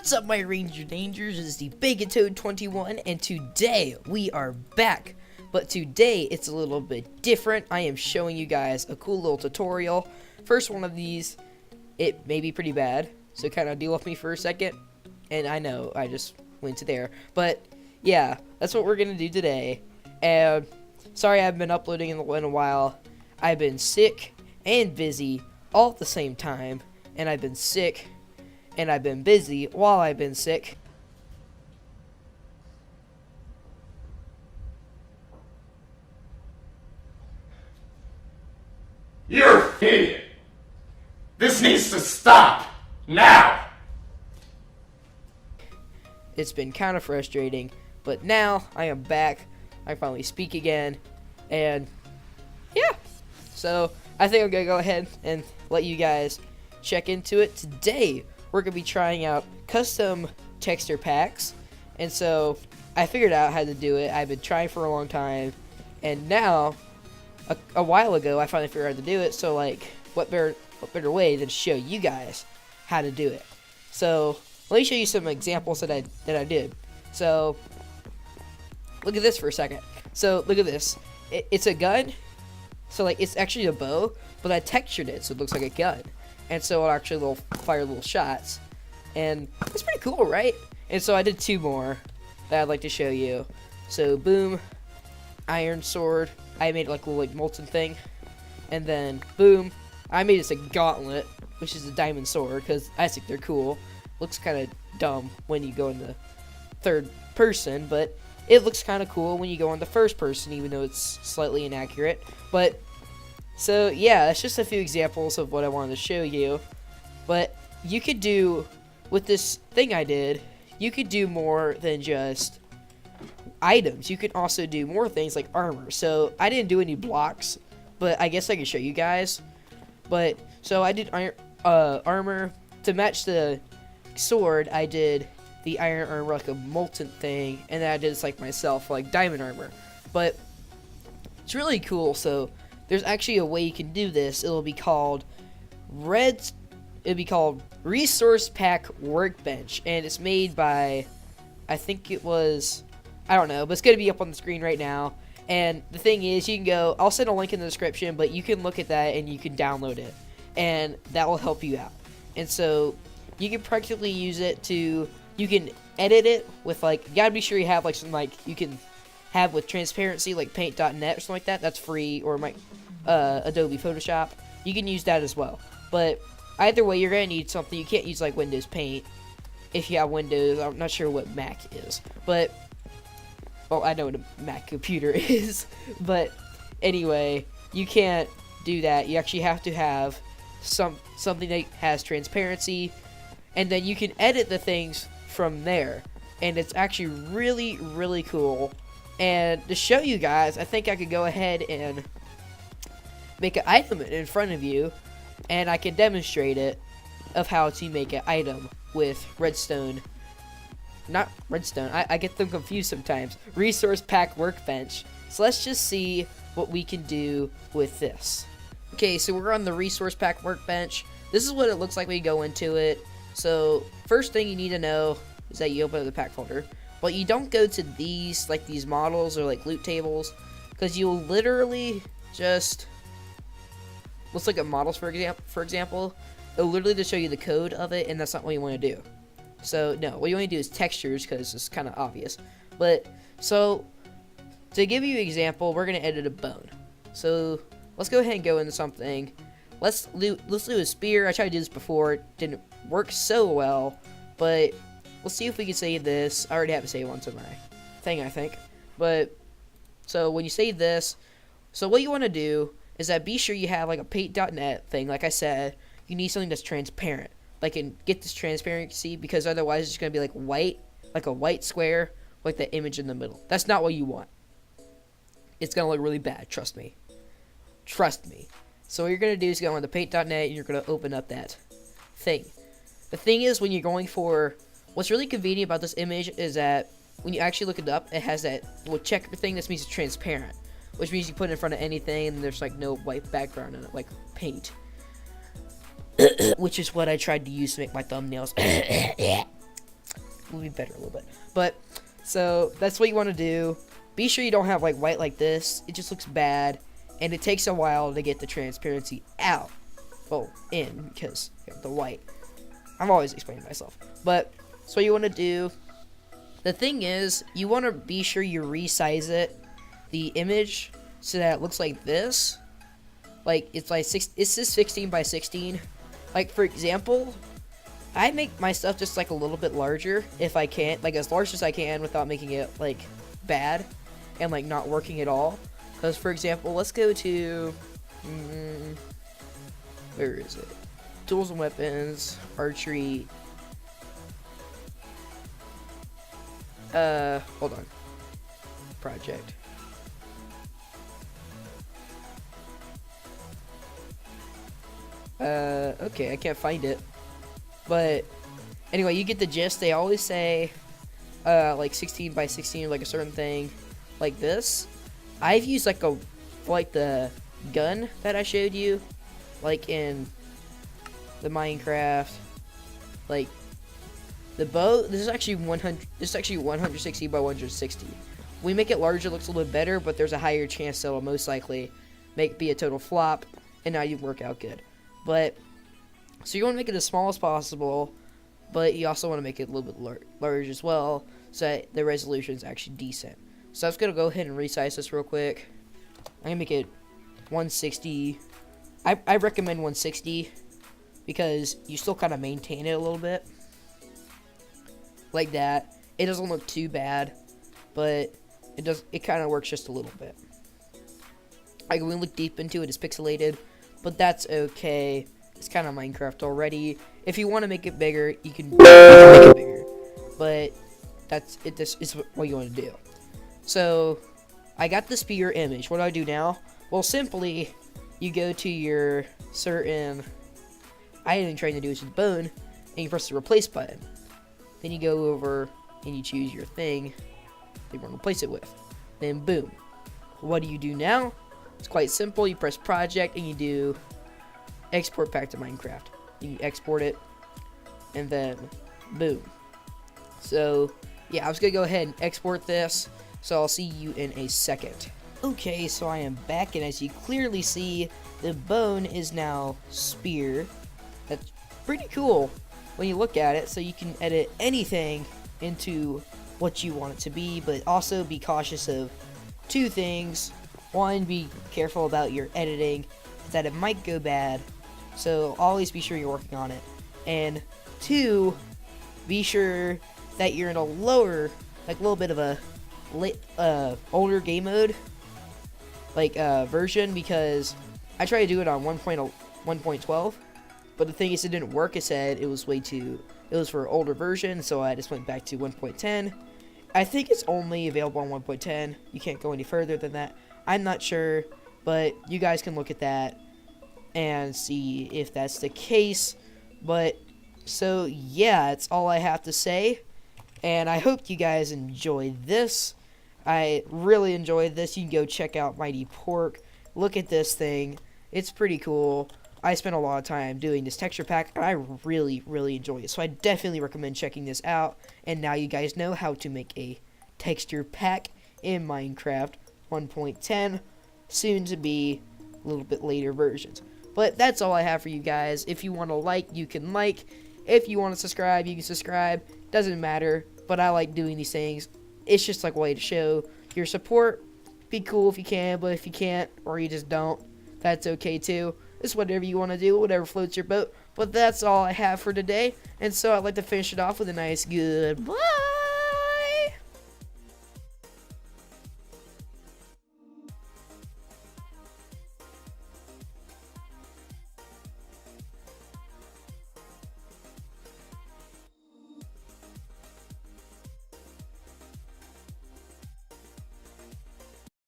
What's up, my Ranger Dangers? It's the Bacon Toad 21, and today we are back. But today it's a little bit different. I am showing you guys a cool little tutorial. First one of these, it may be pretty bad, so kind of deal with me for a second. And I know I just went to there, but yeah, that's what we're gonna do today. And sorry I haven't been uploading in a while. I've been sick and busy all at the same time, and I've been sick and I've been busy while I've been sick. You're an idiot. This needs to stop now. It's been kind of frustrating, but now I am back. I finally speak again, and yeah. So I think I'm gonna go ahead and let you guys check into it. Today we're gonna be trying out custom texture packs, and so I figured out how to do it. I've been trying for a long time, and now a while ago I finally figured out how to do it. So like, what better way than to show you guys how to do it? So let me show you some examples that I did. So look at this for a second. So look at this. It's a gun. So like, it's actually a bow, but I textured it so it looks like a gun. And so it actually fire little shots. And it's pretty cool, right? And so I did two more that I'd like to show you. So boom, iron sword. I made like a little molten thing. And then boom, I made this a gauntlet, which is a diamond sword, because I think they're cool. Looks kind of dumb when you go in the third person, but it looks kind of cool when you go in the first person, even though it's slightly inaccurate. But so yeah, that's just a few examples of what I wanted to show you. But you could do, with this thing I did, you could do more than just items. You could also do more things like armor. So I didn't do any blocks, but I guess I could show you guys. But so I did armor to match the sword. I did the iron armor, like a molten thing, and then I did this like myself, like diamond armor. But it's really cool. So there's actually a way you can do this. It'll be called Resource Pack Workbench, and it's made by, I think it was, I don't know, but it's gonna be up on the screen right now. And the thing is, you can go, I'll send a link in the description, but you can look at that and you can download it, and that will help you out. And so you can practically use it to, you can edit it with, like, you gotta be sure you have like some, like, you can have with transparency, like paint.net or something like that. That's free, or Adobe Photoshop. You can use that as well. But either way, you're gonna need something. You can't use like Windows Paint if you have Windows. I'm not sure what Mac is, but well, I know what a Mac computer is. But anyway, you can't do that. You actually have to have something that has transparency, and then you can edit the things from there. And it's actually really, really cool. And to show you guys, I think I could go ahead and make an item in front of you, and I can demonstrate it of how to make an item with redstone. Not redstone, I get them confused sometimes. Resource Pack Workbench. So let's just see what we can do with this. Okay, so we're on the Resource Pack Workbench. This is what it looks like when you go into it. So first thing you need to know is that you open up the pack folder. But you don't go to these, like these models or like loot tables, because you'll literally just, let's look at models for example. It'll literally just show you the code of it, and that's not what you want to do. So no, what you want to do is textures, because it's kind of obvious. But so to give you an example, we're gonna edit a bone. So let's go ahead and go into something. Let's do a spear. I tried to do this before, it didn't work so well, but let's see if we can save this. I already have it saved onto my thing, I think. But so when you save this, so what you want to do is that be sure you have like a paint.net thing. Like I said, you need something that's transparent. Like, and get this transparency, because otherwise it's gonna be like white, like a white square, like the image in the middle. That's not what you want. It's gonna look really bad. Trust me. Trust me. So what you're gonna do is go on the paint.net and you're gonna open up that thing. The thing is, when you're going for, what's really convenient about this image is that when you actually look it up, it has that little checker thing. That means it's transparent, which means you put it in front of anything and there's like no white background in it, like paint. Which is what I tried to use to make my thumbnails. will be better a little bit. But so that's what you want to do. Be sure you don't have like white like this. It just looks bad, and it takes a while to get the transparency out. Well, in, because the white. I'm always explaining myself. But so what you want to do. The thing is, you want to be sure you resize it, the image, so that it looks like this. Like it's like it's just 16 by 16. Like for example, I make my stuff just like a little bit larger if I can, like as large as I can without making it like bad and like not working at all. Because for example, let's go to where is it? Tools and weapons, archery. Hold on. Project. Okay, I can't find it. But anyway, you get the gist. They always say like 16 by 16, like a certain thing like this. I've used like the gun that I showed you, like in the Minecraft, like the bow. This is actually 100. This is actually 160 by 160. We make it larger, it looks a little better, but there's a higher chance that it'll most likely be a total flop and not even work out good. But so you want to make it as small as possible, but you also want to make it a little bit large as well, so that the resolution is actually decent. So I'm just gonna go ahead and resize this real quick. I'm gonna make it 160. I recommend 160 because you still kind of maintain it a little bit, like that. It doesn't look too bad, but it kind of works just a little bit. Like when we look deep into it, it's pixelated, but that's okay. It's kind of Minecraft already. If you want to make it bigger, you can make it bigger, but that's it. This is what you want to do. So I got the spear image. What do I do now? Well, simply you go to your certain item you're trying to do, which is bone, and you press the replace button. Then you go over and you choose your thing that you want to replace it with. Then boom. What do you do now? It's quite simple. You press project and you do export back to Minecraft. You export it and then boom. So yeah, I was gonna go ahead and export this, so I'll see you in a second. Okay, so I am back, and as you clearly see, the bone is now spear. That's pretty cool when you look at it. So you can edit anything into what you want it to be, but also be cautious of two things. One, be careful about your editing, that it might go bad, so always be sure you're working on it. And two, be sure that you're in a lower, like a little bit of a older game mode, like version, because I tried to do it on 1.12, but the thing is it didn't work. It said it was for an older version, so I just went back to 1.10. I think it's only available on 1.10. You can't go any further than that. I'm not sure, but you guys can look at that and see if that's the case. But so yeah, that's all I have to say, and I hope you guys enjoyed this. I really enjoyed this. You can go check out Mighty Pork. Look at this thing. It's pretty cool. I spent a lot of time doing this texture pack, and I really, really enjoy it. So I definitely recommend checking this out. And now you guys know how to make a texture pack in Minecraft 1.10, soon to be a little bit later versions. But that's all I have for you guys. If you want to like, you can like. If you want to subscribe, you can subscribe. Doesn't matter, but I like doing these things. It's just like a way to show your support. Be cool if you can, but if you can't, or you just don't, that's okay too. It's whatever you want to do, whatever floats your boat. But that's all I have for today, and so I'd like to finish it off with a nice goodbye.